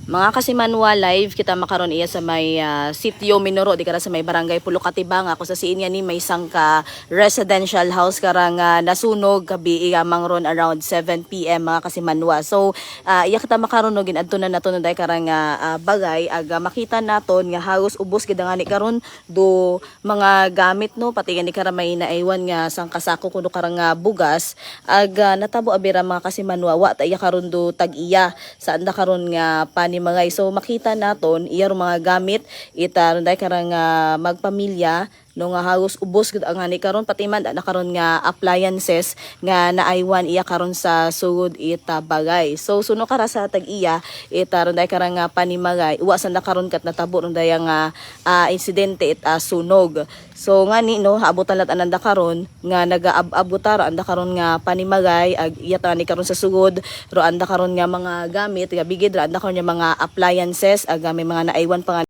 Mga kasimanwa live kita makaron iya sa may sitio Minoro di kara sa may barangay Pulo Katibanga ako sa siin ni may sangka residential house karang nasunog gabi mangron around 7 PM mga kasimanwa. So iya kita makaron no ginadto na nato day karang bagay aga makita naton nga halos ubos gid nga ni karon do mga gamit no pati ni kara may naaywan nga sangkasako kuno karang bugas aga natabo abira mga kasimanwa wa ta iya karon do tag-iya saan da karon nga pani mga so makita naton iya mga gamit ita ronday karang magpamilya no nga halos ubos gud ang ani karon pati man na karon nga appliances nga naaywan iya karon sa sugod ita bagay. So suno kara sa tag-iya ita ronday karang panimagay uwasan na karon kat natabo ronday nga insidente it sunog. So ngani no abutan lat ananda karon nga nagaab-abutar anda karon nga panimagay ag iya ta ni karon sa sugod ro anda karon nga mga gamit nga bigid ra anda karon nga mga appliances ag may mga naaywan pa nga